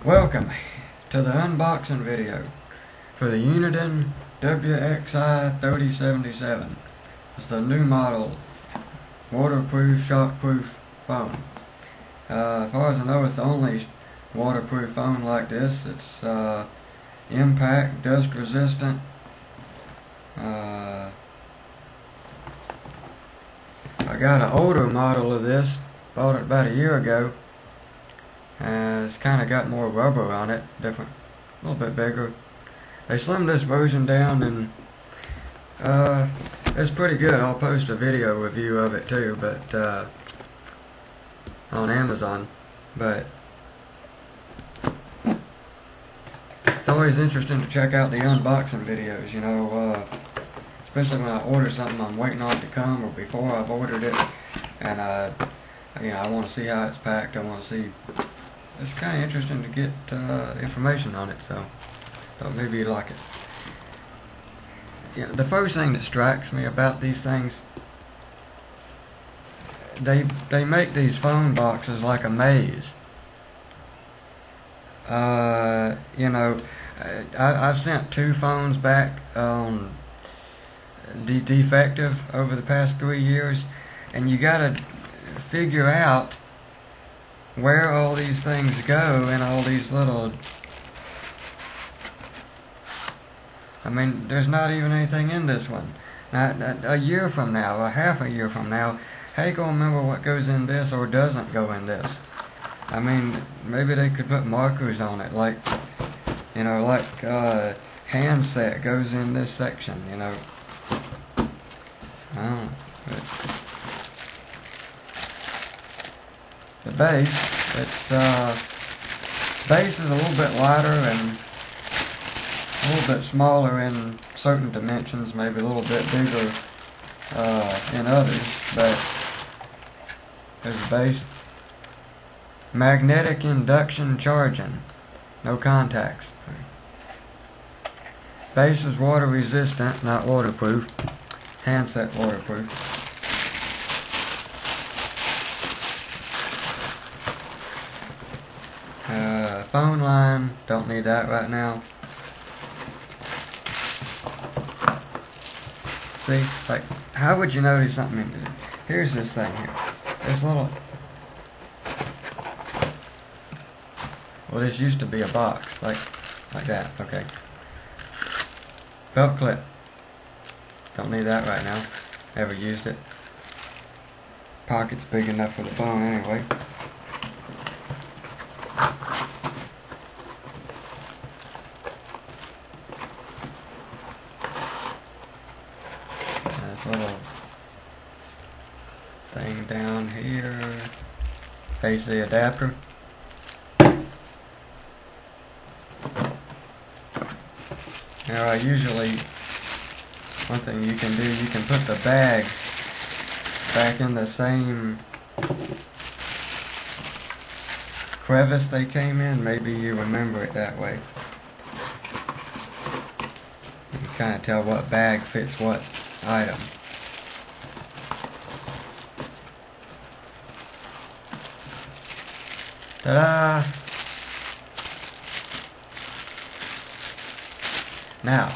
Welcome to the unboxing video for the Uniden WXI3077. It's the new model waterproof, shockproof phone. As far as I know, it's the only waterproof phone like this. It's impact, dust resistant. I got an older model of this, bought it about a year ago. It's kind of got more rubber on it, different, a little bit bigger. They slimmed this version down, and it's pretty good. I'll post a video review of it too, but on Amazon. But it's always interesting to check out the unboxing videos, you know, especially when I order something I'm waiting on it to come, or before I've ordered it, and you know, I want to see how it's packed. I want to see. It's kind of interesting to get information on it, so maybe you like it. Yeah, the first thing that strikes me about these things, they make these phone boxes like a maze. You know, I've sent 2 phones back on defective over the past 3 years, and you gotta figure out where all these things go in all these little. I mean, there's not even anything in this one. Now, a year from now, or half a year from now, how you gonna remember what goes in this or doesn't go in this? I mean, maybe they could put markers on it, like, you know, like handset goes in this section, you know. I don't know. The base, base is a little bit lighter and a little bit smaller in certain dimensions, maybe a little bit bigger in others, but there's the base. Magnetic induction charging, no contacts. Base is water resistant, not waterproof. Handset waterproof. Phone line, don't need that right now. See, like, how would you notice something? Here's this thing here. This little. Well, this used to be a box, like that. Okay. Belt clip. Don't need that right now. Never used it. Pocket's big enough for the phone anyway. Little thing down here, AC adapter. Now, one thing you can do, you can put the bags back in the same crevice they came in. Maybe you remember it that way. You can kind of tell what bag fits what item. Ta-da! Now,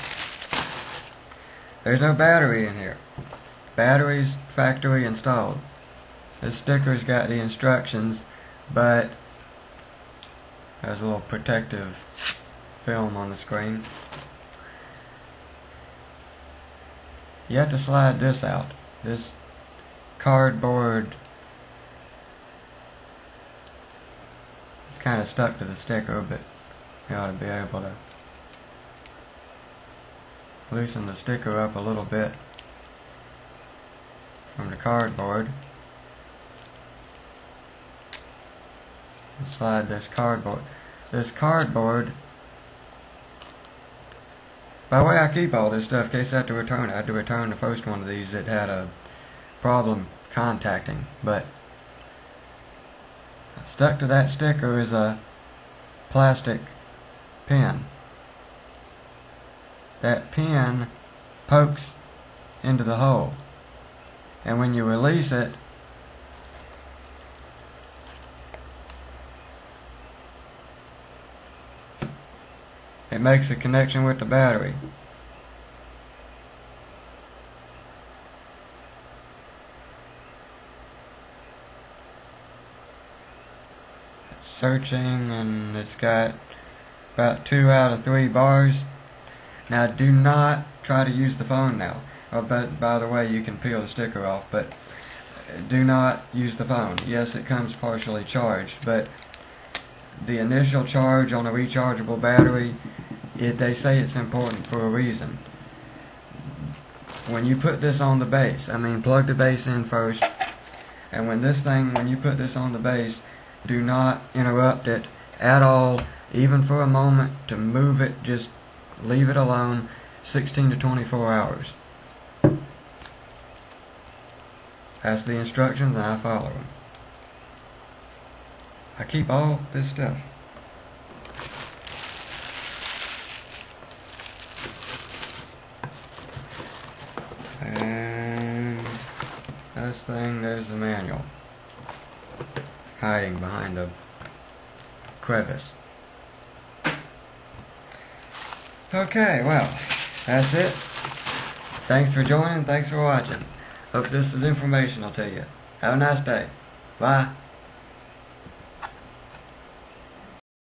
there's no battery in here. Battery's factory installed. This sticker's got the instructions, but there's a little protective film on the screen. You have to slide this out. This cardboard, it's kind of stuck to the sticker, but you ought to be able to loosen the sticker up a little bit from the cardboard. And slide this cardboard. This cardboard. By the way, I keep all this stuff in case I have to return it. I had to return the first one of these that had a problem contacting, but stuck to that sticker is a plastic pin. That pin pokes into the hole, and when you release it, it makes a connection with the battery. It's searching, and it's got about 2 out of 3 bars. Now do not try to use the phone now. Oh, but by the way, you can peel the sticker off, but do not use the phone. Yes, it comes partially charged, but the initial charge on a rechargeable battery, they say it's important for a reason. When you put this on the base, plug the base in first, and when you put this on the base, do not interrupt it at all, even for a moment, to move it. Just leave it alone 16 to 24 hours. That's the instructions, and I follow them. I keep all this stuff. And this thing, there's the manual, hiding behind a crevice. Okay, well, that's it. Thanks for joining, thanks for watching. Hope this is informational to you. Have a nice day. Bye.